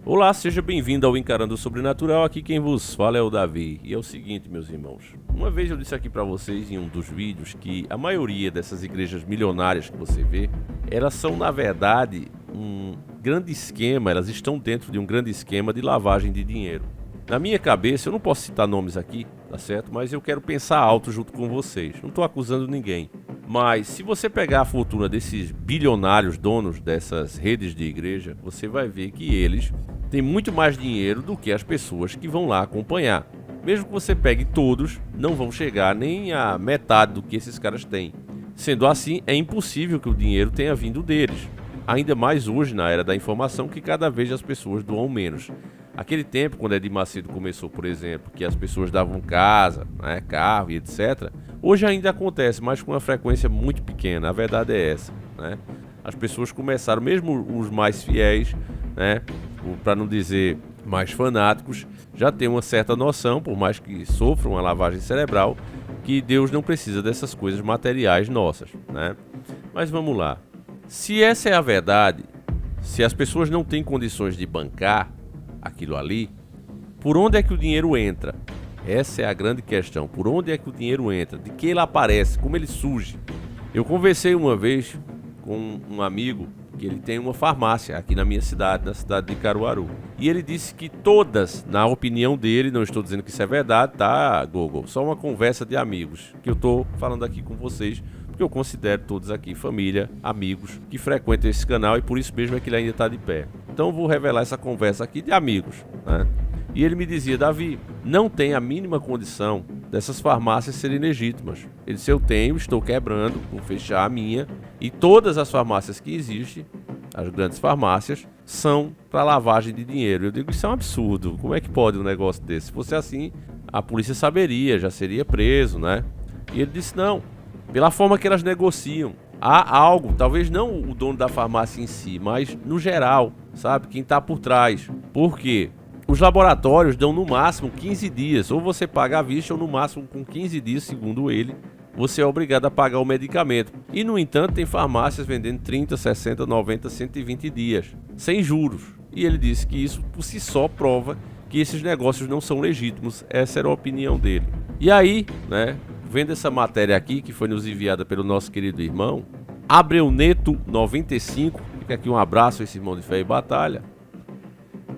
Olá, seja bem-vindo ao Encarando o Sobrenatural, aqui quem vos fala é o Davi. E é o seguinte, meus irmãos, uma vez eu disse aqui pra vocês em um dos vídeos que a maioria dessas igrejas milionárias que você vê, elas são na verdade um grande esquema, elas estão dentro de um grande esquema de lavagem de dinheiro. Na minha cabeça, eu não posso citar nomes aqui, tá certo? Mas eu quero pensar alto junto com vocês, não tô acusando ninguém. Mas se você pegar a fortuna desses bilionários donos dessas redes de igreja, você vai ver que eles têm muito mais dinheiro do que as pessoas que vão lá acompanhar. Mesmo que você pegue todos, não vão chegar nem a metade do que esses caras têm. Sendo assim, é impossível que o dinheiro tenha vindo deles. Ainda mais hoje, na era da informação, que cada vez as pessoas doam menos. Aquele tempo, quando Edir Macedo começou, por exemplo, que as pessoas davam casa, né, carro e etc., hoje ainda acontece, mas com uma frequência muito pequena, a verdade é essa, né? As pessoas começaram, mesmo os mais fiéis, né, para não dizer mais fanáticos, já tem uma certa noção, por mais que sofram uma lavagem cerebral, que Deus não precisa dessas coisas materiais nossas, né? Mas vamos lá. Se essa é a verdade, se as pessoas não têm condições de bancar aquilo ali, por onde é que o dinheiro entra? Essa é a grande questão. Por onde é que o dinheiro entra? De que ele aparece? Como ele surge? Eu conversei uma vez com um amigo que ele tem uma farmácia aqui na minha cidade, na cidade de Caruaru. E ele disse que todas, na opinião dele, não estou dizendo que isso é verdade, tá, Google? Só uma conversa de amigos que eu estou falando aqui com vocês, porque eu considero todos aqui família, amigos que frequentam esse canal e por isso mesmo é que ele ainda está de pé. Então eu vou revelar essa conversa aqui de amigos, né? E ele me dizia: Davi, não tem a mínima condição dessas farmácias serem legítimas. Ele disse: eu tenho, estou quebrando, vou fechar a minha. E todas as farmácias que existem, as grandes farmácias, são para lavagem de dinheiro. Eu digo: isso é um absurdo, como é que pode um negócio desse? Se fosse assim, a polícia saberia, já seria preso, né? E ele disse: não, pela forma que elas negociam, há algo, talvez não o dono da farmácia em si, mas no geral, sabe? Quem está por trás. Por quê? Os laboratórios dão no máximo 15 dias, ou você paga à vista, ou no máximo com 15 dias, segundo ele, você é obrigado a pagar o medicamento. E no entanto, tem farmácias vendendo 30, 60, 90, 120 dias, sem juros. E ele disse que isso por si só prova que esses negócios não são legítimos. Essa era a opinião dele. E aí, né, vendo essa matéria aqui, que foi nos enviada pelo nosso querido irmão, Abreuneto95, fica aqui um abraço a esse irmão de fé e batalha,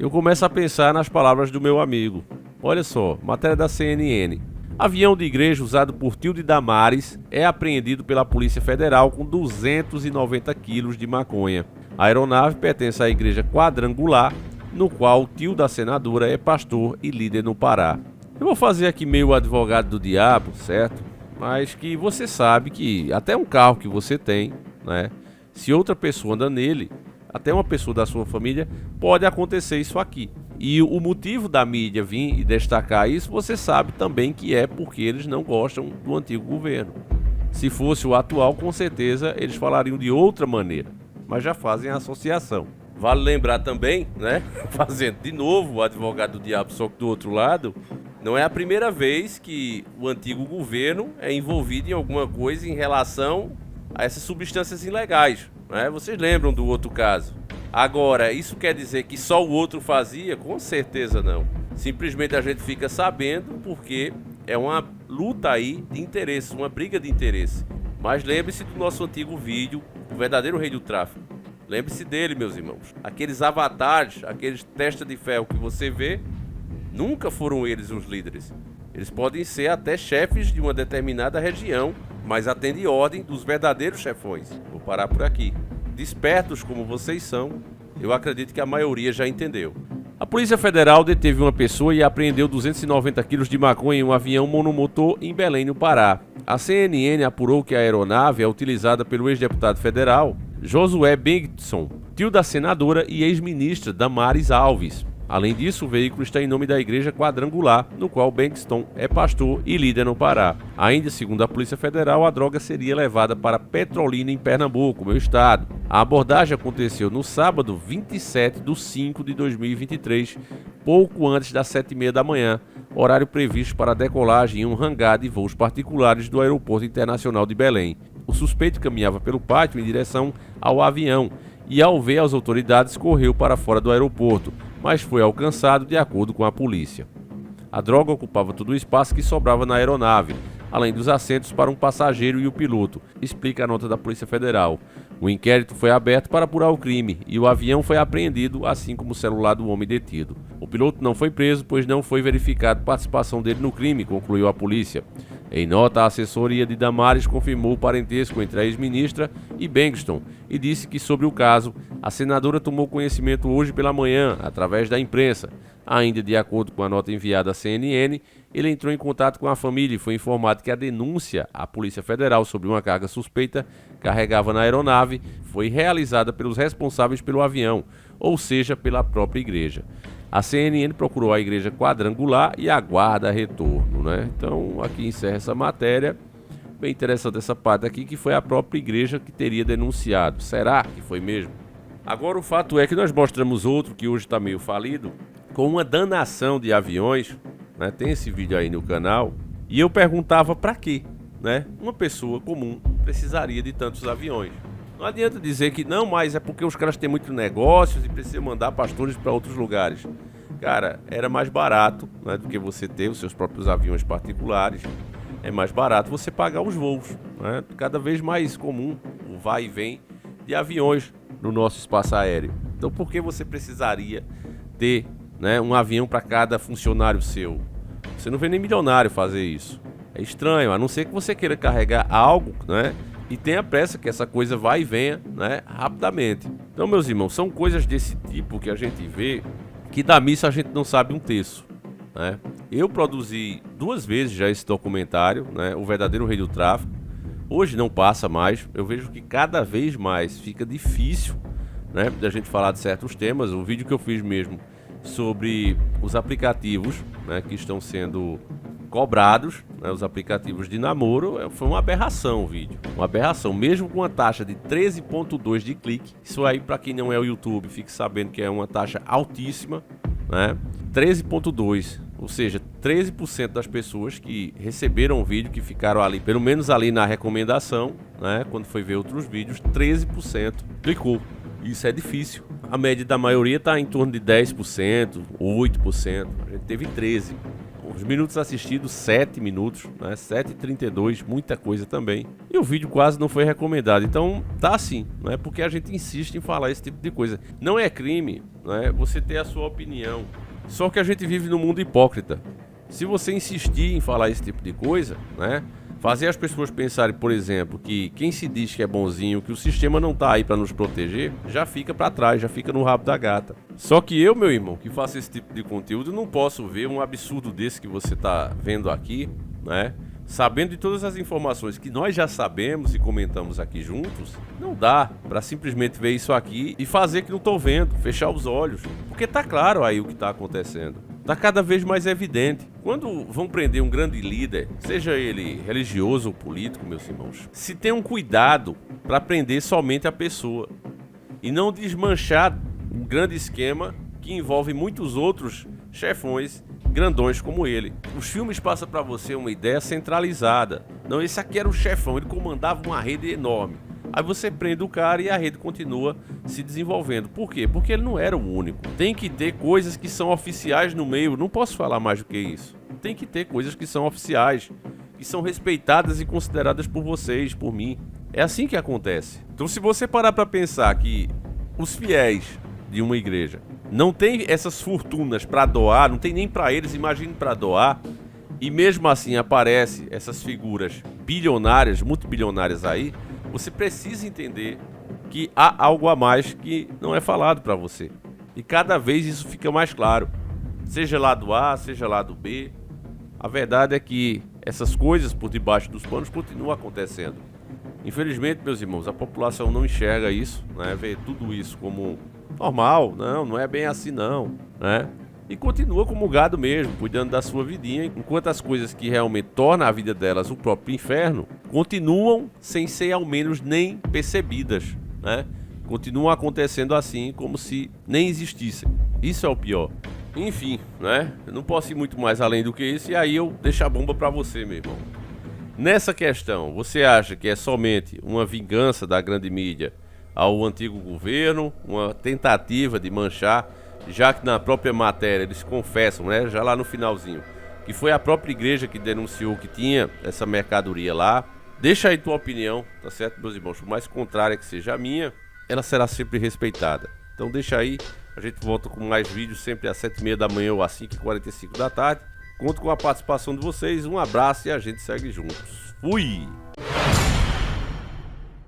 eu começo a pensar nas palavras do meu amigo. Olha só, matéria da CNN. Avião de igreja usado por tio de Damares é apreendido pela Polícia Federal com 290 quilos de maconha. A aeronave pertence à igreja quadrangular, no qual o tio da senadora é pastor e líder no Pará. Eu vou fazer aqui meio advogado do diabo, certo? Mas que você sabe que até um carro que você tem, né? Se outra pessoa anda nele, até uma pessoa da sua família, pode acontecer isso aqui. E o motivo da mídia vir e destacar isso, você sabe também que é porque eles não gostam do antigo governo. Se fosse o atual, com certeza eles falariam de outra maneira, mas já fazem a associação. Vale lembrar também, né, fazendo de novo o advogado do diabo, só que do outro lado, não é a primeira vez que o antigo governo é envolvido em alguma coisa em relação a essas substâncias ilegais, né? Vocês lembram do outro caso? Agora, isso quer dizer que só o outro fazia? Com certeza não. Simplesmente a gente fica sabendo porque é uma luta aí de interesses, uma briga de interesse. Mas lembre-se do nosso antigo vídeo, o verdadeiro rei do tráfico. Lembre-se dele, meus irmãos. Aqueles avatares, aqueles testa de ferro que você vê, nunca foram eles os líderes. Eles podem ser até chefes de uma determinada região, mas atendem ordem dos verdadeiros chefões. Vou parar por aqui. Despertos como vocês são, eu acredito que a maioria já entendeu. A Polícia Federal deteve uma pessoa e apreendeu 290 quilos de maconha em um avião monomotor em Belém, no Pará. A CNN apurou que a aeronave é utilizada pelo ex-deputado federal Josué Bengtson, tio da senadora e ex-ministra Damares Alves. Além disso, o veículo está em nome da Igreja Quadrangular, no qual Bengtson é pastor e líder no Pará. Ainda segundo a Polícia Federal, a droga seria levada para Petrolina, em Pernambuco, meu estado. A abordagem aconteceu no sábado 27 de 5 de 2023, pouco antes das 7h30 da manhã, horário previsto para a decolagem em um hangar de voos particulares do Aeroporto Internacional de Belém. O suspeito caminhava pelo pátio em direção ao avião e, ao ver as autoridades, correu para fora do aeroporto. mas foi alcançado de acordo com a polícia. A droga ocupava todo o espaço que sobrava na aeronave, além dos assentos para um passageiro e o piloto, explica a nota da Polícia Federal. O inquérito foi aberto para apurar o crime e o avião foi apreendido, assim como o celular do homem detido. O piloto não foi preso, pois não foi verificado participação dele no crime, concluiu a polícia. Em nota, a assessoria de Damares confirmou o parentesco entre a ex-ministra e Bankston e disse que, sobre o caso, a senadora tomou conhecimento hoje pela manhã, através da imprensa. Ainda de acordo com a nota enviada à CNN, ele entrou em contato com a família e foi informado que a denúncia à Polícia Federal sobre uma carga suspeita carregava na aeronave foi realizada pelos responsáveis pelo avião, ou seja, pela própria igreja. A CNN procurou a igreja quadrangular e aguarda retorno, né? Então, aqui encerra essa matéria. Bem interessante essa parte aqui, que foi a própria igreja que teria denunciado. Será que foi mesmo? Agora, o fato é que nós mostramos outro que hoje está meio falido, com uma danação de aviões, né? Tem esse vídeo aí no canal. E eu perguntava para quê, né? Uma pessoa comum precisaria de tantos aviões. Não adianta dizer que não, mas é porque os caras têm muitos negócios e precisam mandar pastores para outros lugares. Cara, era mais barato, né, do que você ter os seus próprios aviões particulares. É mais barato você pagar os voos, né? Cada vez mais comum o vai e vem de aviões no nosso espaço aéreo. Então por que você precisaria ter, né, um avião para cada funcionário seu? Você não vê nem milionário fazer isso. É estranho, a não ser que você queira carregar algo, né, e tenha pressa que essa coisa vá e venha, né, rapidamente. Então, meus irmãos, são coisas desse tipo que a gente vê que da missa a gente não sabe um terço, né? Eu produzi 2 vezes já esse documentário, né, O Verdadeiro Rei do Tráfico. Hoje não passa mais. Eu vejo que cada vez mais fica difícil, né, da gente falar de certos temas. O vídeo que eu fiz mesmo sobre os aplicativos, né, que estão sendo cobrados, né, os aplicativos de namoro, foi uma aberração o vídeo. Uma aberração, mesmo com uma taxa de 13,2 de clique. Isso aí, para quem não é o YouTube, fique sabendo que é uma taxa altíssima, né? 13,2, ou seja, 13% das pessoas que receberam o vídeo, que ficaram ali, pelo menos ali na recomendação, né, quando foi ver outros vídeos, 13% clicou. Isso é difícil. A média da maioria está em torno de 10%, 8%. A gente teve 13%. Os minutos assistidos, 7 minutos, né? 7,32, muita coisa também. E o vídeo quase não foi recomendado. Então, tá assim, não é porque a gente insiste em falar esse tipo de coisa. Não é crime, né, você ter a sua opinião. Só que a gente vive num mundo hipócrita. Se você insistir em falar esse tipo de coisa, né, fazer as pessoas pensarem, por exemplo, que quem se diz que é bonzinho, que o sistema não tá aí para nos proteger, já fica para trás, já fica no rabo da gata. Só que eu, meu irmão, que faço esse tipo de conteúdo, não posso ver um absurdo desse que você tá vendo aqui, né? Sabendo de todas as informações que nós já sabemos e comentamos aqui juntos, não dá para simplesmente ver isso aqui e fazer que não tô vendo, fechar os olhos, porque tá claro aí o que tá acontecendo. Tá cada vez mais evidente. Quando vão prender um grande líder, seja ele religioso ou político, meus irmãos, se tem um cuidado para prender somente a pessoa e não desmanchar um grande esquema que envolve muitos outros chefões grandões como ele. Os filmes passam para você uma ideia centralizada. Não, esse aqui era o chefão, ele comandava uma rede enorme. Aí você prende o cara e a rede continua se desenvolvendo. Por quê? Porque ele não era o único. Tem que ter coisas que são oficiais no meio. Não posso falar mais do que isso. Tem que ter coisas que são oficiais, que são respeitadas e consideradas por vocês, por mim. É assim que acontece. Então, se você parar para pensar que os fiéis de uma igreja não tem essas fortunas para doar, não tem nem para eles, imagine para doar, e mesmo assim aparece essas figuras bilionárias, multibilionárias aí, você precisa entender que há algo a mais que não é falado para você. E cada vez isso fica mais claro. Seja lado A, seja lado B. A verdade é que essas coisas por debaixo dos panos continuam acontecendo. Infelizmente, meus irmãos, a população não enxerga isso, né? Vê tudo isso como normal. Não é bem assim não, né? E continua como gado mesmo, cuidando da sua vidinha, enquanto as coisas que realmente tornam a vida delas o próprio inferno continuam sem ser ao menos nem percebidas, né? Continuam acontecendo assim, como se nem existissem. Isso é o pior. Enfim, né? Eu não posso ir muito mais além do que isso, e aí eu deixo a bomba pra você, meu irmão. Nessa questão, você acha que é somente uma vingança da grande mídia ao antigo governo, uma tentativa de manchar já que na própria matéria eles confessam, né, já lá no finalzinho, que foi a própria igreja que denunciou que tinha essa mercadoria lá. Deixa aí tua opinião, tá certo, meus irmãos? Por mais contrária que seja a minha, ela será sempre respeitada. Então deixa aí, a gente volta com mais vídeos sempre às 7h30 da manhã ou às 5h45 da tarde. Conto com a participação de vocês, um abraço e a gente segue juntos. Fui!